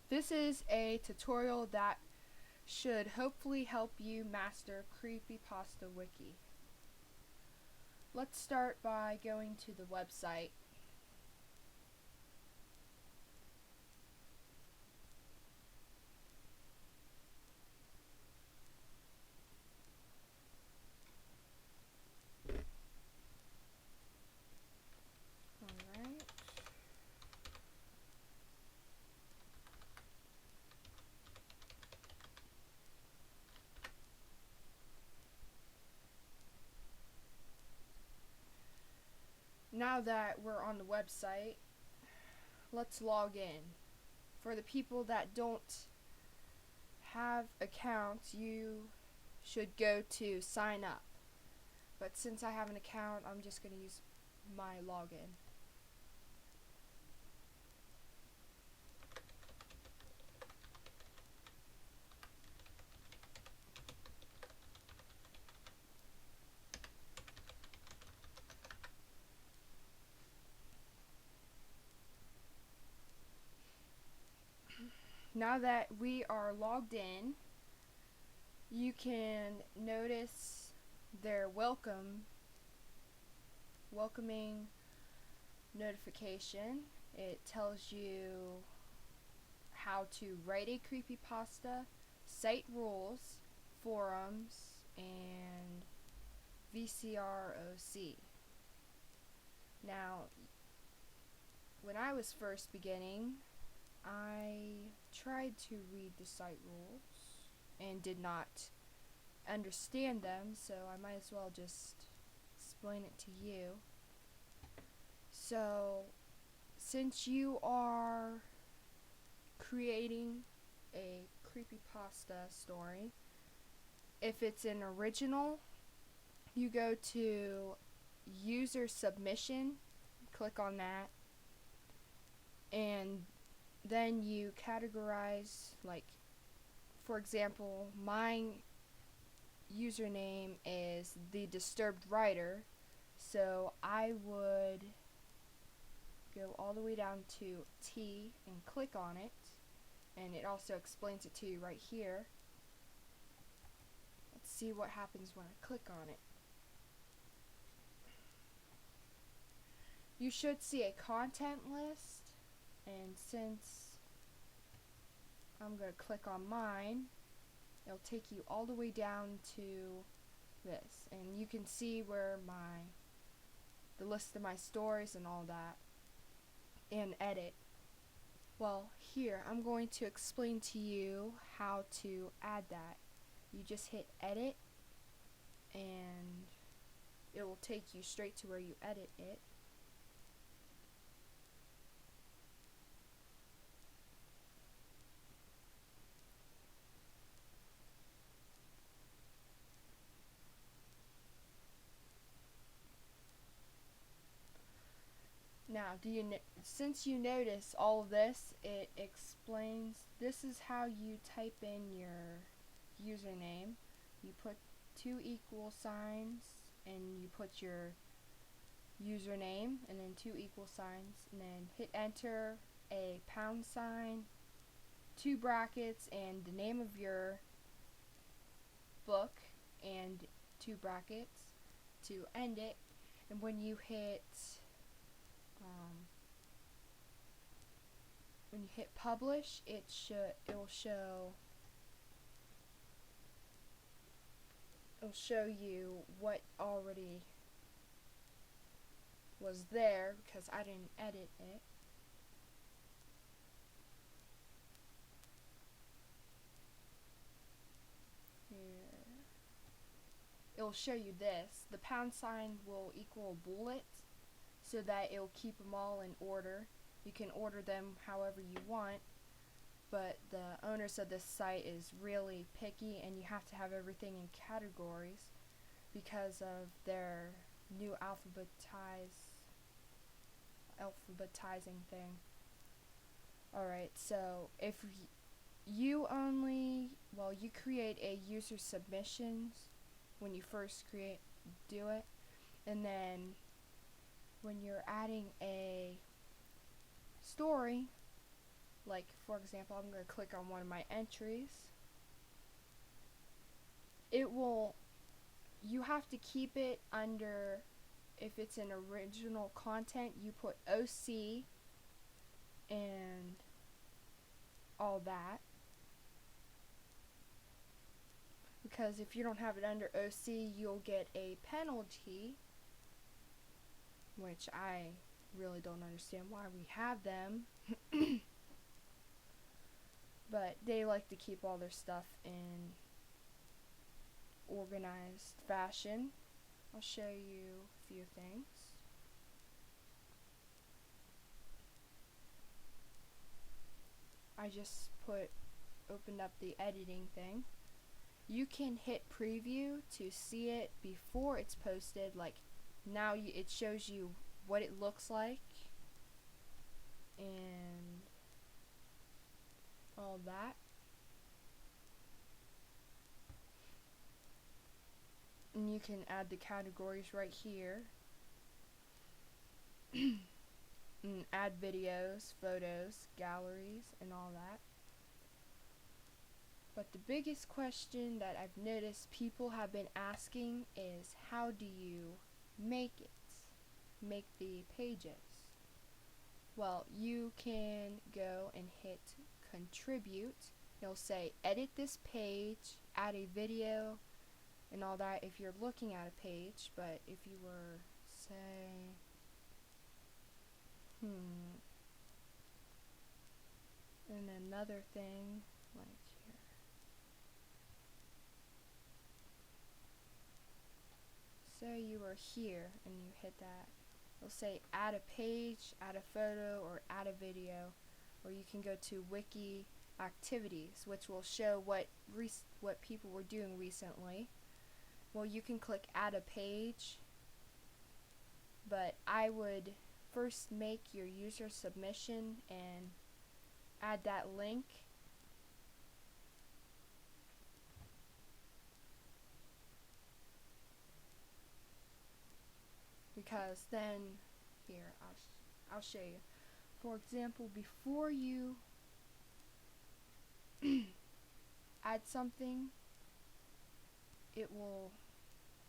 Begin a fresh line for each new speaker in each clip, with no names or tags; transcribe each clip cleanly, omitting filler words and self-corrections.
This is a tutorial that should hopefully help you master CreepyPasta Wiki. Let's start by going to the website. Alright. Now that we're on the website, let's log in. For the people that don't have accounts, you should go to sign up. But since I have an account, I'm just going to use my login. Now that we are logged in, you can notice their welcoming notification. It tells you how to write a creepypasta, site rules, forums, and VCROC. Now, when I was first beginning, I tried to read the site rules and did not understand them, so I might as well just explain it to you. So, since you are creating a creepypasta story, if it's an original, you go to user submission, click on that, and then you categorize, like, for example, my username is the disturbed writer, so I would go all the way down to T and click on it, and it also explains it to you right here. Let's see what happens when I click on it. You should see a content list, and since I'm going to click on mine, it'll take you all the way down to this, and you can see where the list of my stories and all that, and edit. Well, here I'm going to explain to you how to add that. You just hit edit, and it will take you straight to where you edit it. Now, since you notice all of this, it explains this is how you type in your username. You put 2 equal signs, and you put your username, and then 2 equal signs, and then hit enter, a pound sign, 2 brackets, and the name of your book, and 2 brackets to end it. And when you hit publish, it'll show you what already was there, because I didn't edit it. Here, it'll show you this. The pound sign will equal a bullet, so that it'll keep them all in order. You can order them however you want, but the owner said this site is really picky, and you have to have everything in categories because of their new alphabetizing thing. Alright, so if you create a user submissions when you first do it, and then when you're adding a story, like for example, I'm going to click on one of my entries. It will, you have to keep it under, if it's an original content, you put OC and all that. Because if you don't have it under OC, you'll get a penalty, which I really don't understand why we have them. But they like to keep all their stuff in organized fashion. I'll show you a few things. I just opened up the editing thing. You can hit preview to see it before it's posted. Like now it shows you what it looks like and all that. And you can add the categories right here. And add videos, photos, galleries, and all that. But the biggest question that I've noticed people have been asking is, how do you make the pages? Well, you can go and hit contribute. It'll say edit this page, add a video, and all that if you're looking at a page. But if you were, say, and another thing, like here. So you are here and you hit that. It'll say add a page, add a photo, or add a video. Or you can go to wiki activities, which will show what people were doing recently. Well, you can click add a page, but I would first make your user submission and add that link. Because then, here, I'll show you. For example, before you add something, it will,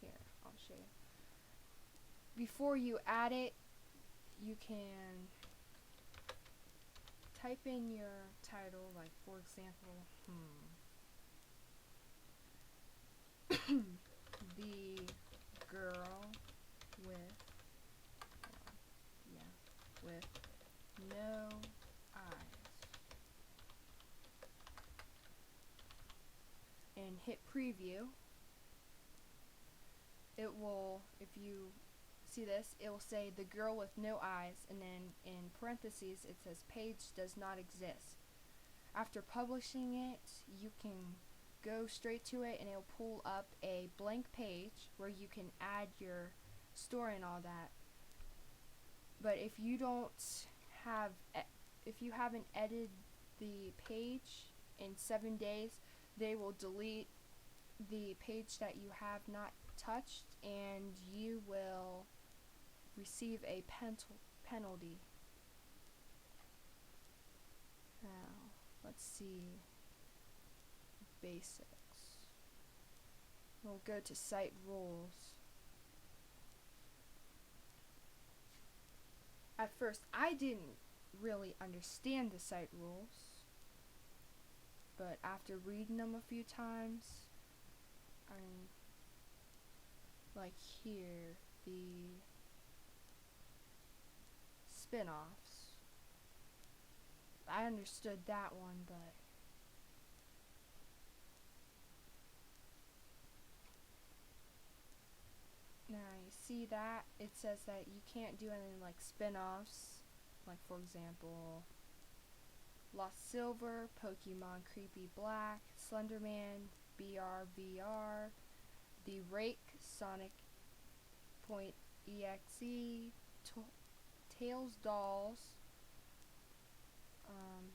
here, I'll show you. Before you add it, you can type in your title, like for example, the girl with, with no eyes, and hit preview. It will, if you see this, it will say the girl with no eyes, and then in parentheses it says page does not exist. After publishing it, you can go straight to it and it'll pull up a blank page where you can add your story and all that. But if you haven't edited the page in 7 days, they will delete the page that you have not touched, and you will receive a penalty. Now, let's see basics. We'll go to site rules. At first, I didn't really understand the site rules, but after reading them a few times, like here, the spin-offs, I understood that one, but now you see that it says that you can't do any like spin-offs, like for example Lost Silver, Pokemon Creepy Black, Slenderman, BRVR, The Rake, Sonic.exe, Tails Dolls,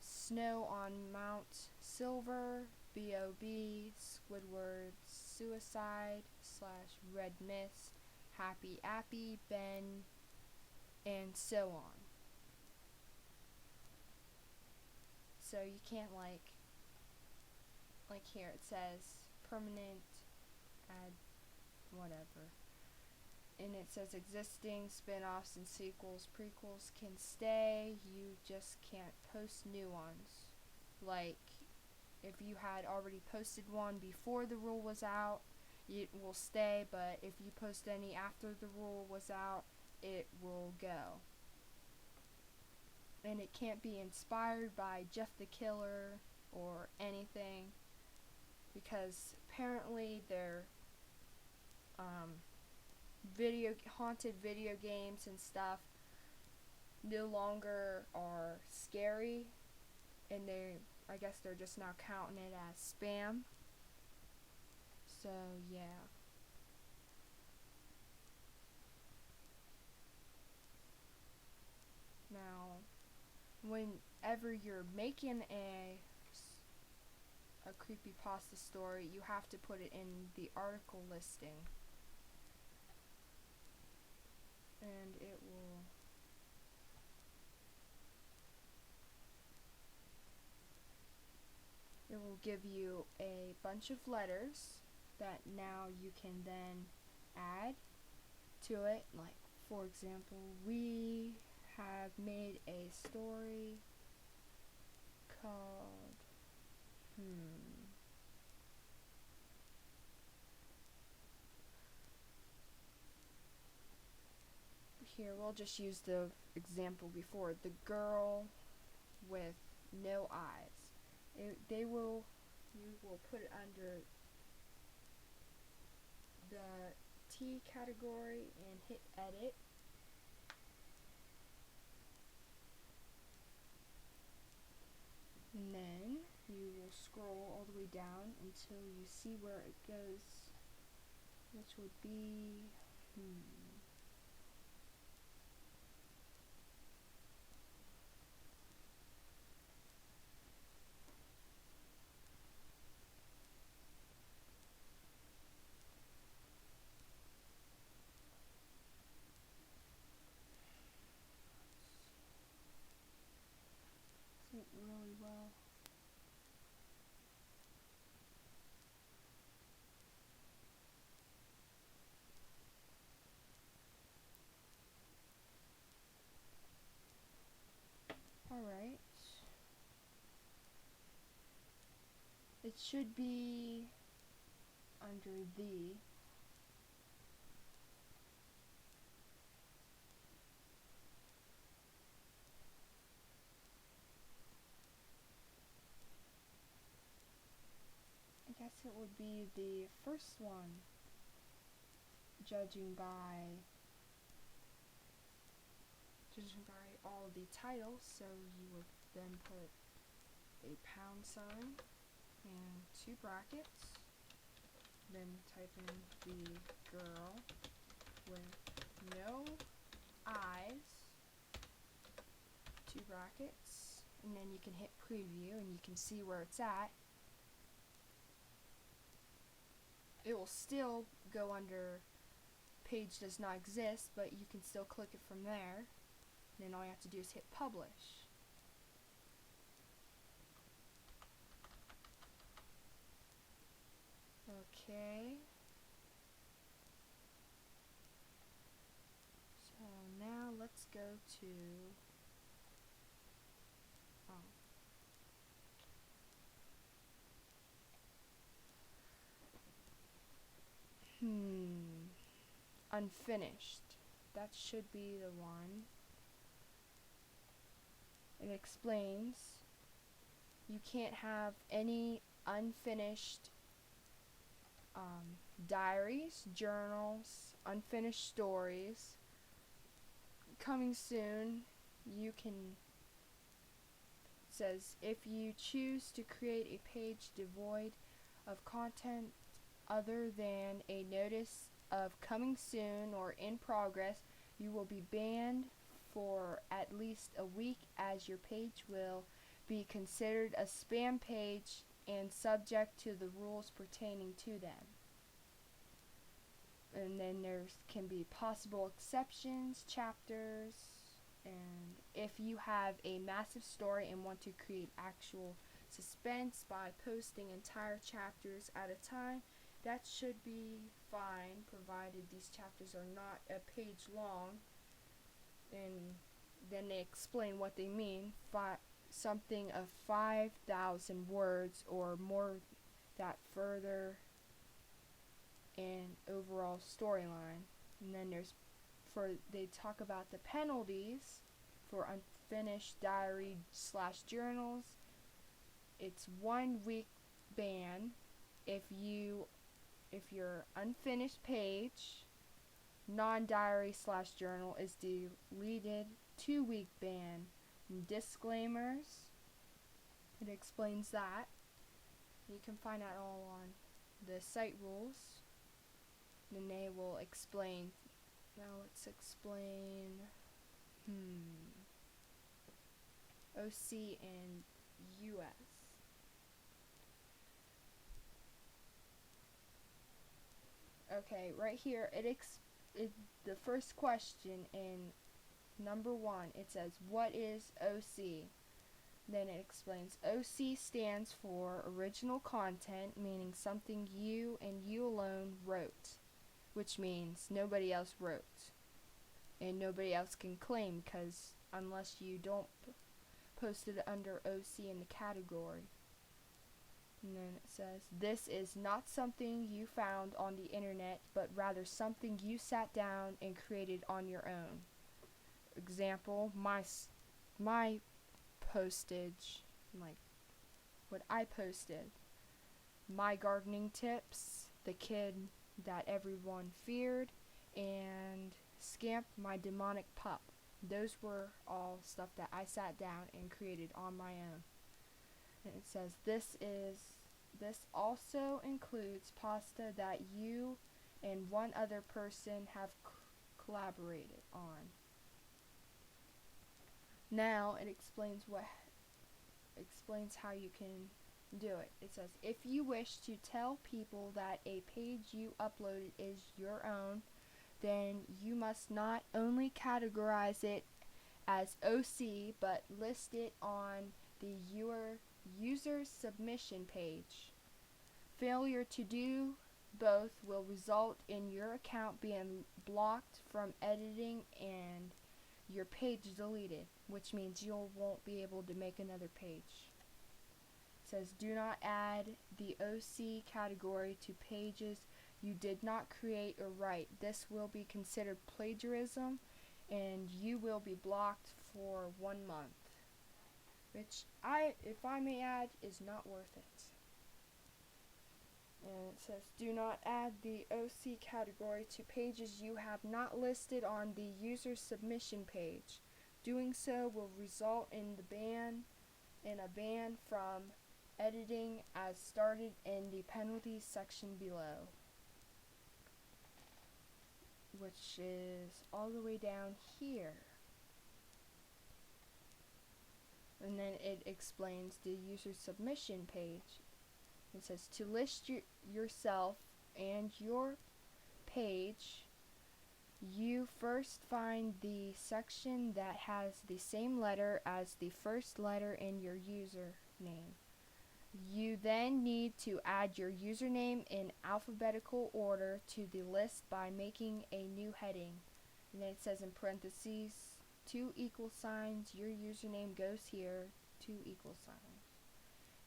Snow on Mount Silver, B.O.B, Squidward Suicide / Red Mist, Happy Appy, Ben, and so on. so you can't like here it says permanent add whatever, and it says existing spin-offs and sequels, prequels can stay, you just can't post new ones. Like if you had already posted one before the rule was out, it will stay, but if you post any after the rule was out, it will go. And it can't be inspired by Jeff the Killer or anything, because apparently they're haunted video games and stuff no longer are scary, and I guess they're just now counting it as spam. So yeah. Now, whenever you're making a creepypasta story, you have to put it in the article listing, and it will give you a bunch of letters that now you can then add to it. Like for example, we have made a story called here we'll just use the example before, the girl with no eyes. You will put it under the T category and hit edit. And then you will scroll all the way down until you see where it goes, which would be really well. Alright. It should be under the. I guess it would be the first one, judging by all the titles. So you would then put a pound sign and 2 brackets, then type in the girl with no eyes, 2 brackets, and then you can hit preview and you can see where it's at. It will still go under page does not exist, but you can still click it from there. And then all you have to do is hit publish. Okay. So now let's go to unfinished. That should be the one. It explains you can't have any unfinished diaries, journals, unfinished stories. Coming soon, you can, it says, if you choose to create a page devoid of content other than a notice of coming soon or in progress, you will be banned for at least a week, as your page will be considered a spam page and subject to the rules pertaining to them. And then there can be possible exceptions, chapters, And if you have a massive story and want to create actual suspense by posting entire chapters at a time, that should be fine, provided these chapters are not a page long. And then they explain what they mean. Something of 5,000 words or more, that further an overall storyline. And then they talk about the penalties for unfinished diary/journals. It's 1 week ban if your unfinished page, non-diary/journal, is deleted. 2 week ban. And disclaimers, it explains that. You can find that all on the site rules. Then they will explain. Now let's explain OC and US. Okay, right here the first question in number 1, it says, what is OC? Then it explains, OC stands for original content, meaning something you and you alone wrote, which means nobody else wrote. And nobody else can claim, because unless you don't post it under OC in the category. And then it says, this is not something you found on the internet, but rather something you sat down and created on your own. Example, my postage, like what I posted. My gardening tips, the kid that everyone feared, and Scamp, my demonic pup. Those were all stuff that I sat down and created on my own. And it says, this also includes pasta that you and one other person have collaborated on. Now it explains how you can do it. It says, if you wish to tell people that a page you uploaded is your own, then you must not only categorize it as OC, but list it on the user submission page. Failure to do both will result in your account being blocked from editing and your page deleted, which means you won't be able to make another page. It says, do not add the OC category to pages you did not create or write. This will be considered plagiarism, and you will be blocked for 1 month, which if I may add, is not worth it. And it says, do not add the OC category to pages you have not listed on the user submission page. Doing so will result in a ban from editing as started in the penalties section below, which is all the way down here. And then it explains the user submission page. It says, to list yourself and your page, you first find the section that has the same letter as the first letter in your username. You then need to add your username in alphabetical order to the list by making a new heading. And then it says in parentheses, 2 equal signs, your username goes here, 2 equal signs.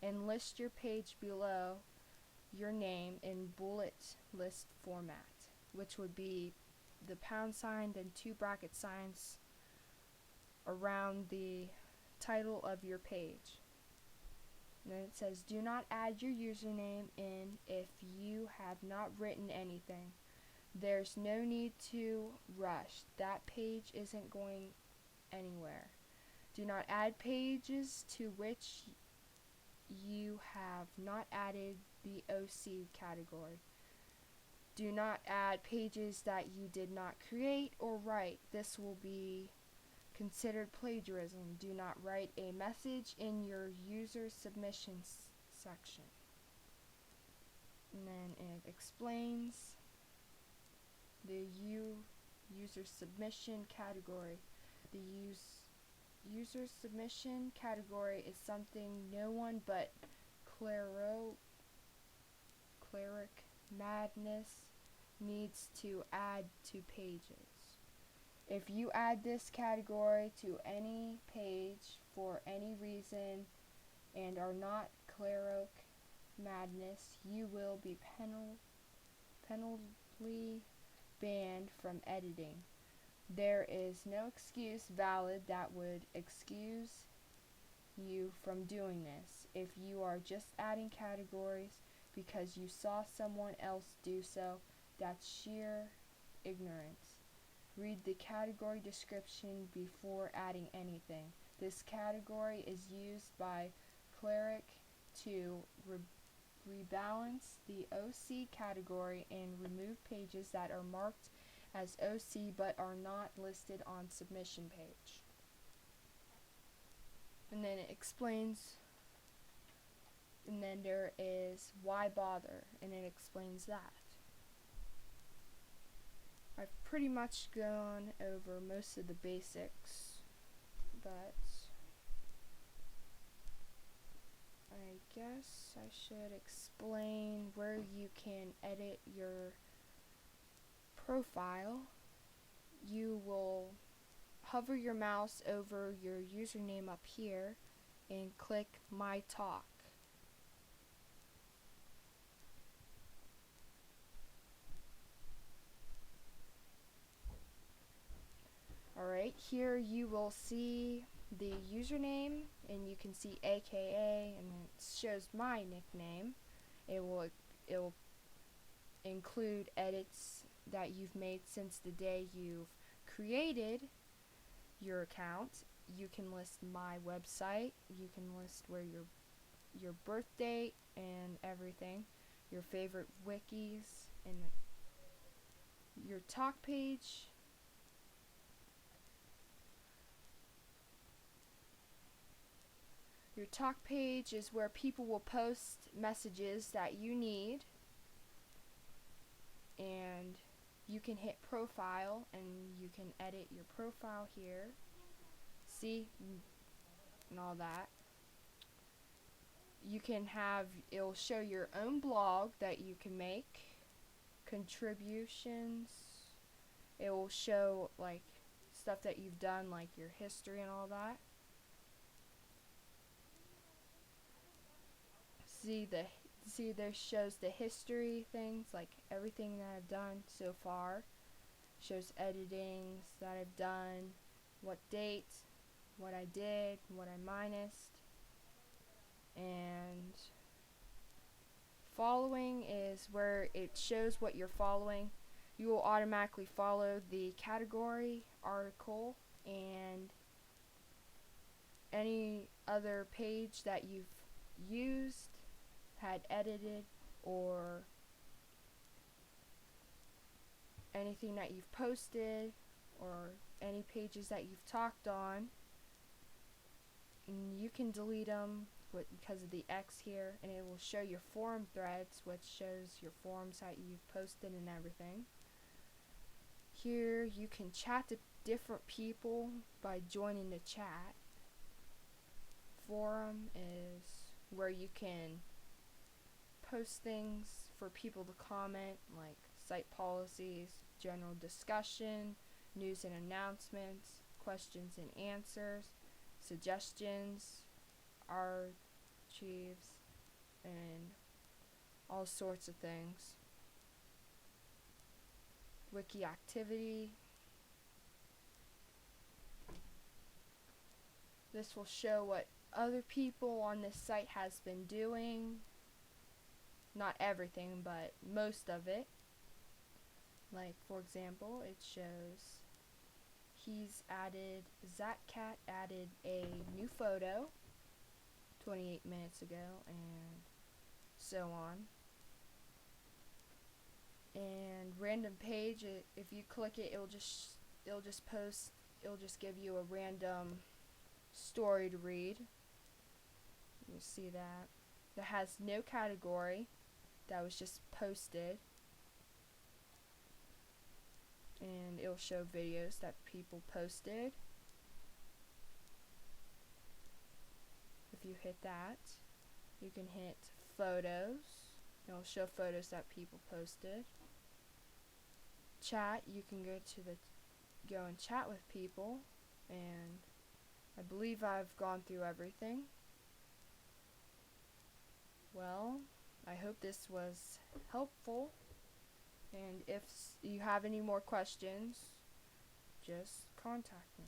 And list your page below your name in bullet list format, which would be the £, then 2 bracket signs around the title of your page. And then it says, do not add your username in if you have not written anything. There's no need to rush. That page isn't going anywhere. Do not add pages to which you have not added the OC category. Do not add pages that you did not create or write. This will be considered plagiarism. Do not write a message in your user submissions section. And then it explains the user submission category. The user submission category is something no one but cleric madness needs to add to pages. If you add this category to any page for any reason and are not cleric madness, you will be penalty banned from editing. There is no excuse valid that would excuse you from doing this. If you are just adding categories because you saw someone else do so, that's sheer ignorance. Read the category description before adding anything. This category is used by cleric to rebalance the OC category and remove pages that are marked as OC but are not listed on submission page. And then it explains, and then there is why bother, and it explains that. I've pretty much gone over most of the basics, but I guess I should explain where you can edit your profile. You will hover your mouse over your username up here and click My Talk. Alright, here you will see the username and you can see AKA, and it shows my nickname. It will include edits that you've made since the day you've created your account. You can list my website, you can list where your birth date and everything, your favorite wikis, and your talk page. Your talk page is where people will post messages that you need, and you can hit profile and you can edit your profile here, see, and all that. You can have, it'll show your own blog that you can make, contributions. It will show like stuff that you've done, like your history and all that. See there shows the history things, like everything that I've done so far. Shows editings that I've done, what date, what I did, what I minused. And following is where it shows what you're following. You will automatically follow the category, article, and any other page that you've used, had edited, or anything that you've posted, or any pages that you've talked on. And you can delete them because of the X here, and it will show your forum threads, which shows your forums that you've posted and everything. Here you can chat to different people by joining the chat. Forum is where you can post things for people to comment, like site policies, general discussion, news and announcements, questions and answers, suggestions, archives, and all sorts of things. Wiki activity. This will show what other people on this site has been doing. Not everything, but most of it. Like, for example, it shows Zatcat added a new photo 28 minutes ago, and so on. And random page, if you click it, it'll just give you a random story to read. You'll see that. That has no category. That was just posted. And it'll show videos that people posted. If you hit that, you can hit photos. It'll show photos that people posted. Chat, you can go and chat with people, and I believe I've gone through everything. Well, I hope this was helpful, and if you have any more questions, just contact me.